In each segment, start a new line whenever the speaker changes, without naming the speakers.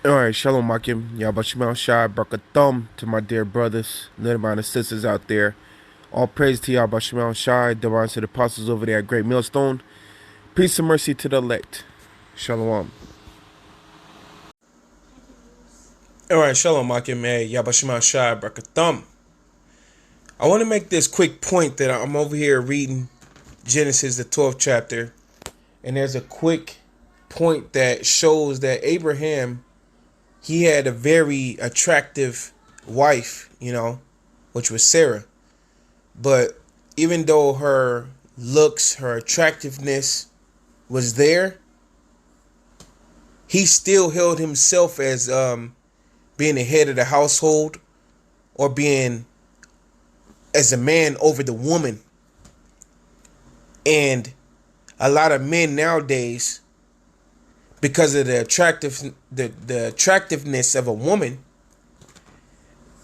Alright, Shalom Makim, Yabashima Shai, Brakathum to my dear brothers, little my sisters out there. All praise to Yabashima Shai, divine to the apostles over there at Great Millstone. Peace and mercy to the elect. Shalom.
Alright, Shalom Makim, Yabashima Shai, Brakathum. I want to make this quick point that I'm over here reading Genesis, the 12th chapter, and there's a quick point that shows that Abraham, he had a very attractive wife, which was Sarah. But even though her looks, her attractiveness was there, he still held himself as being the head of the household, or being as a man over the woman. And a lot of men nowadays, because of the attractiveness of a woman,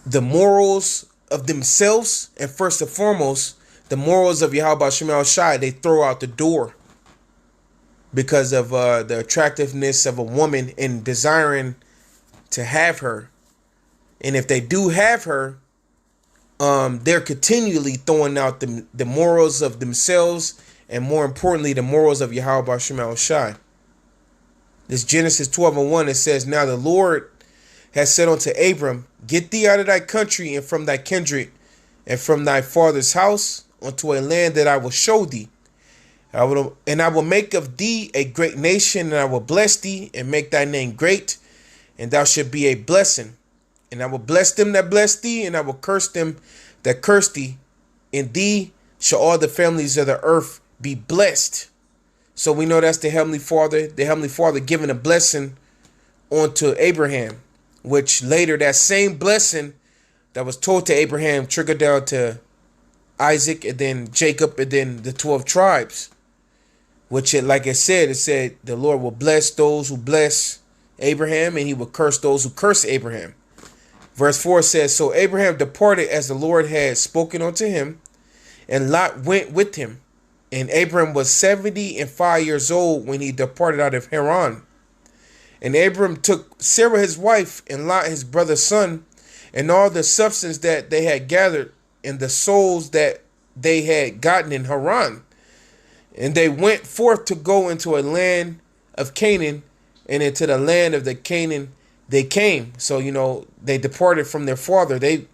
the morals of themselves, and first and foremost, the morals of Yahweh Shema Shai, they throw out the door because of the attractiveness of a woman and desiring to have her. And if they do have her, they're continually throwing out the morals of themselves, and more importantly, the morals of Yahweh Shema Shai. This Genesis 12:1, it says, "Now the Lord has said unto Abram, Get thee out of thy country and from thy kindred and from thy father's house unto a land that I will show thee. I will make of thee a great nation, and I will bless thee and make thy name great, and thou shalt be a blessing. And I will bless them that bless thee, and I will curse them that curse thee. In thee shall all the families of the earth be blessed." So we know that's the Heavenly Father giving a blessing onto Abraham, which later that same blessing that was told to Abraham trickled down to Isaac, and then Jacob, and then the 12 tribes. Which, it said the Lord will bless those who bless Abraham, and he will curse those who curse Abraham. Verse 4 says, "So Abraham departed as the Lord had spoken unto him, and Lot went with him. And Abram was 75 years old when he departed out of Haran. And Abram took Sarah his wife, and Lot his brother's son, and all the substance that they had gathered, and the souls that they had gotten in Haran. And they went forth to go into a land of Canaan, and into the land of the Canaan they came." So, they departed from their father. He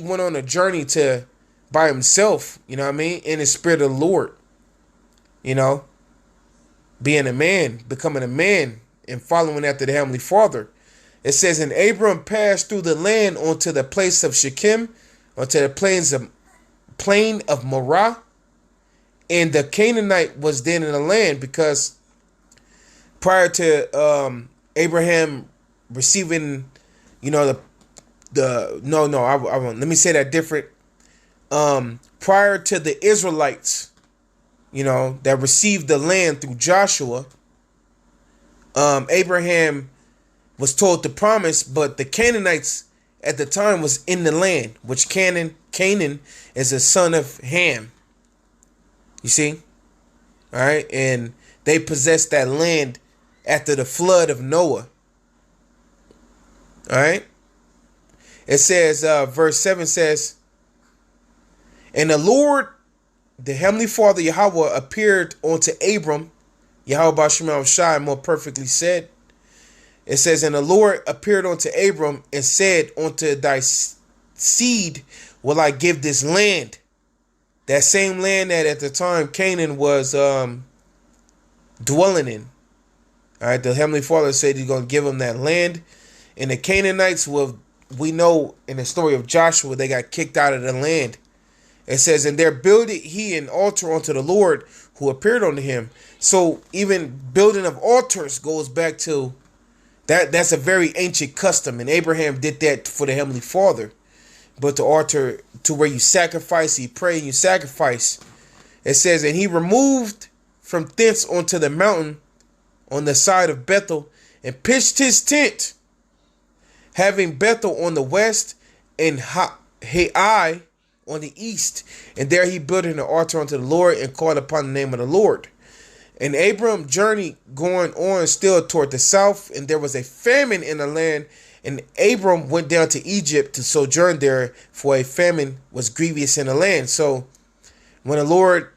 went on a journey by himself, in the spirit of the Lord, being a man, becoming a man, and following after the Heavenly Father. It says, "And Abram passed through the land unto the place of Shechem, unto the plain of Morah. And the Canaanite was then in the land," because prior to Abraham receiving, let me say that different. Prior to the Israelites, that received the land through Joshua, Abraham was told to promise, but the Canaanites at the time was in the land, which Canaan is a son of Ham. You see? All right. And they possessed that land after the flood of Noah. All right. It says, verse 7 says, "And the Lord, the Heavenly Father, Yahweh, appeared unto Abram," Yahweh Shema Shai more perfectly said. It says, "And the Lord appeared unto Abram and said, Unto thy seed will I give this land." That same land that at the time Canaan was dwelling in. All right, the Heavenly Father said he's going to give him that land. And the Canaanites, we know in the story of Joshua, they got kicked out of the land. It says, "And there builded he an altar unto the Lord who appeared unto him." So even building of altars goes back to that. That's a very ancient custom. And Abraham did that for the Heavenly Father. But the altar to where you sacrifice, you pray and you sacrifice. It says, "And he removed from thence onto the mountain on the side of Bethel, and pitched his tent, having Bethel on the west and Hai on the east. And there he built an altar unto the Lord, and called upon the name of the Lord. And Abram journeyed going on still toward the south, and there was a famine in the land. And Abram went down to Egypt to sojourn there, for a famine was grievous in the land. So when the Lord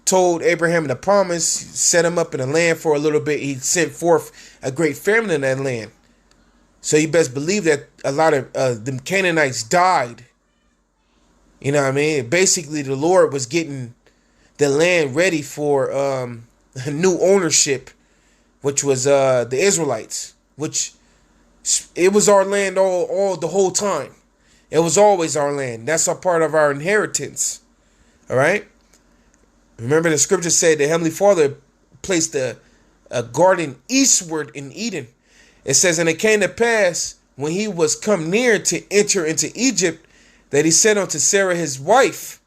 told Abraham the promise, set him up in the land for a little bit, he sent forth a great famine in that land. So you best believe that a lot of them Canaanites died. You know what I mean? Basically, the Lord was getting the land ready for new ownership, which was the Israelites, which it was our land all the whole time. It was always our land. That's a part of our inheritance. All right. Remember, the scripture said the Heavenly Father placed a garden eastward in Eden. It says, and it came to pass when he was come near to enter into Egypt, that he said unto Sarah his wife.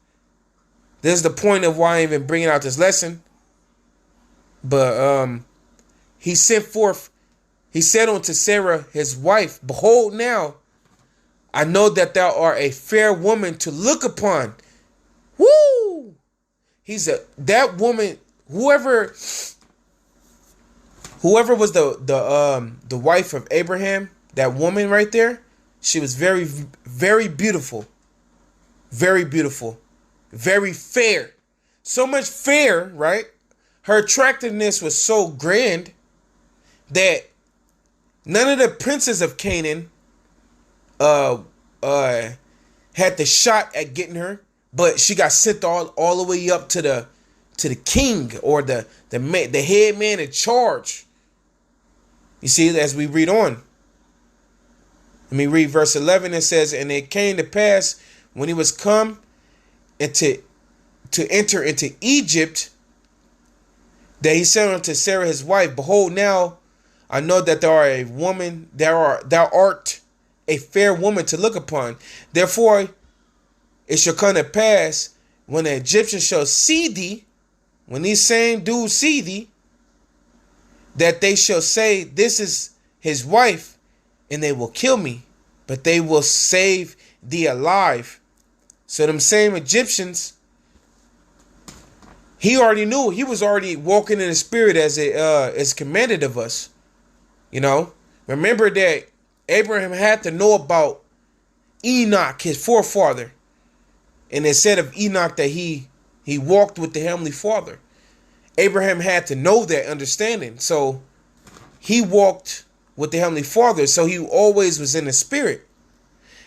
This is the point of why I'm even bringing out this lesson. But he sent forth, he said unto Sarah his wife, behold now, I know that thou art a fair woman to look upon. Woo! That woman, whoever was the wife of Abraham, that woman right there, she was very, very beautiful. Very beautiful. Very fair. So much fair, right? Her attractiveness was so grand that none of the princes of Canaan had the shot at getting her, but she got sent all the way up to the king, or the head man in charge. You see, as we read on. Let me read verse 11. It says, and it came to pass when he was come to enter into Egypt, that he said unto Sarah his wife, behold now, I know that thou art a fair woman to look upon. Therefore it shall come to pass when the Egyptians shall see thee, when these same dudes see thee, that they shall say, this is his wife, and they will kill me, but they will save thee alive. So them same Egyptians, he already knew. He was already walking in the spirit as commanded of us. You know, remember that Abraham had to know about Enoch, his forefather. And it said of Enoch that he walked with the Heavenly Father. Abraham had to know that understanding. So he walked with the Heavenly Father. So he always was in the spirit.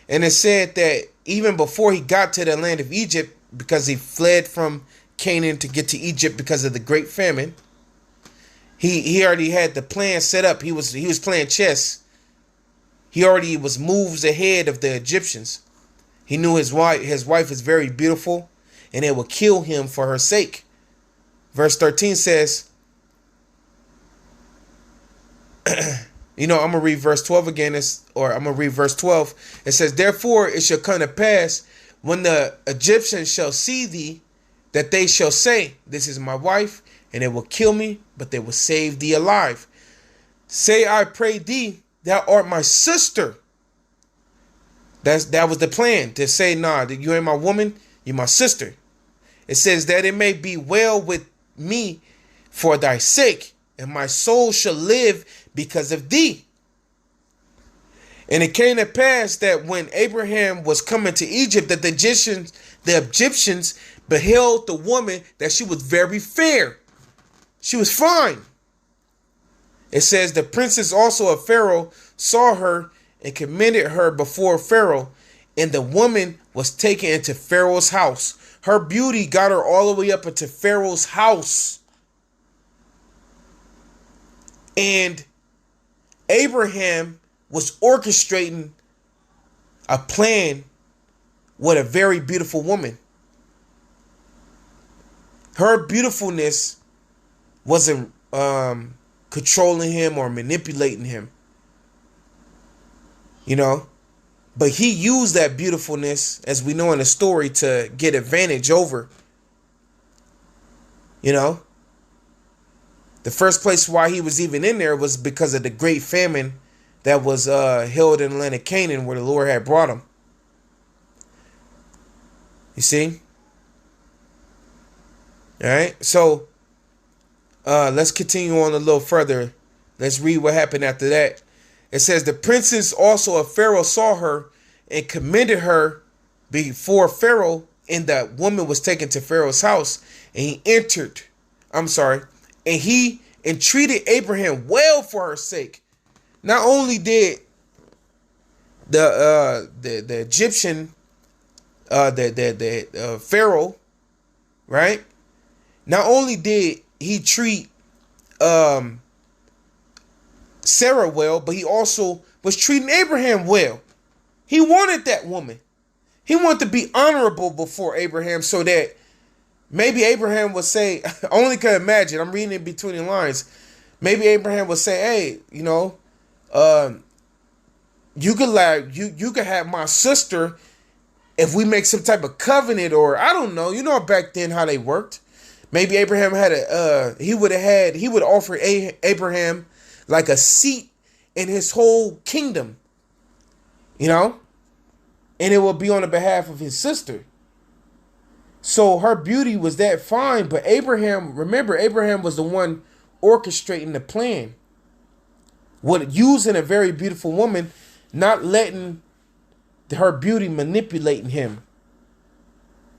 And it said that even before he got to the land of Egypt, because he fled from Canaan to get to Egypt because of the great famine, he already had the plan set up. He was playing chess. He already was moves ahead of the Egyptians. He knew his wife is very beautiful, and they will kill him for her sake. Verse 13 says, I'm going to read verse 12 again, I'm going to read verse 12. It says, therefore it shall come to pass when the Egyptians shall see thee, that they shall say, this is my wife, and they will kill me, but they will save thee alive. Say, I pray thee, thou art my sister. That was the plan, to say, nah, you ain't my woman, you're my sister. It says that it may be well with me for thy sake, and my soul shall live because of thee. And it came to pass that when Abraham was coming to Egypt, that the Egyptians beheld the woman, that she was very fair. She was fine. It says the princes also of Pharaoh saw her and commended her before Pharaoh, and the woman was taken into Pharaoh's house. Her beauty got her all the way up into Pharaoh's house. And Abraham was orchestrating a plan with a very beautiful woman. Her beautifulness wasn't controlling him or manipulating him. But he used that beautifulness, as we know in the story, to get advantage over. The first place why he was even in there was because of the great famine that was held in the land of Canaan, where the Lord had brought him. You see? All right. So Let's continue on a little further. Let's read what happened after that. It says, the princes also of Pharaoh saw her and commended her before Pharaoh, and that woman was taken to Pharaoh's house, and he entered. I'm sorry. And he entreated Abraham well for her sake. Not only did the Egyptian the Pharaoh, right? Not only did he treat Sarah well, but he also was treating Abraham well. He wanted that woman. He wanted to be honorable before Abraham, so that maybe Abraham would say, I only can imagine, I'm reading it between the lines. Maybe Abraham would say, hey, you know, you could have my sister if we make some type of covenant, or I don't know, you know, back then how they worked. Maybe Abraham had he would offer Abraham like a seat in his whole kingdom, you know, and it would be on the behalf of his sister. So her beauty was that fine, but Abraham, remember, Abraham was the one orchestrating the plan, using a very beautiful woman, not letting her beauty manipulating him.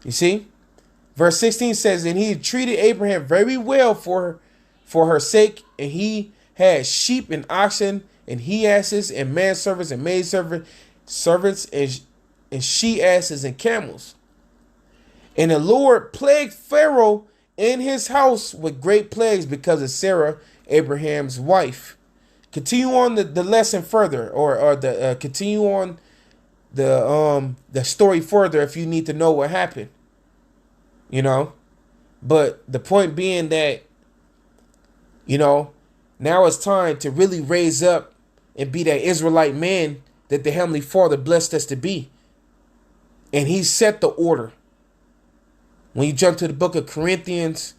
You see? Verse 16 says, and he treated Abraham very well for her sake, and he had sheep and oxen and he asses and manservants and servants and she asses and camels. And the Lord plagued Pharaoh in his house with great plagues because of Sarah, Abraham's wife. Continue on the lesson further, or continue on the story further if you need to know what happened. You know, but the point being that, you know, now it's time to really raise up and be that Israelite man that the Heavenly Father blessed us to be. And he set the order. When you jump to the book of Corinthians,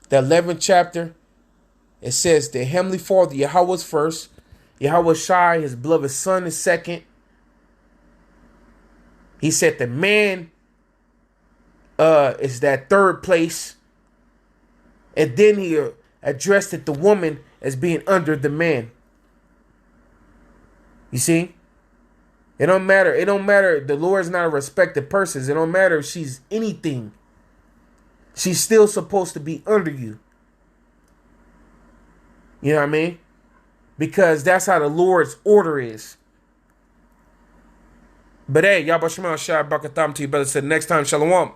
the 11th chapter, it says the Heavenly Father, Yahweh was first, Yahweh Shai, his beloved son, is second. He said the man is that third place. And then he addressed it, the woman, as being under the man. You see? It don't matter. It don't matter. The Lord is not a respected person. It don't matter if she's anything. She's still supposed to be under you. You know what I mean? Because that's how the Lord's order is. But hey, Yahweh Shema Shai Barakatam to you, brother. Said next time, Shalom.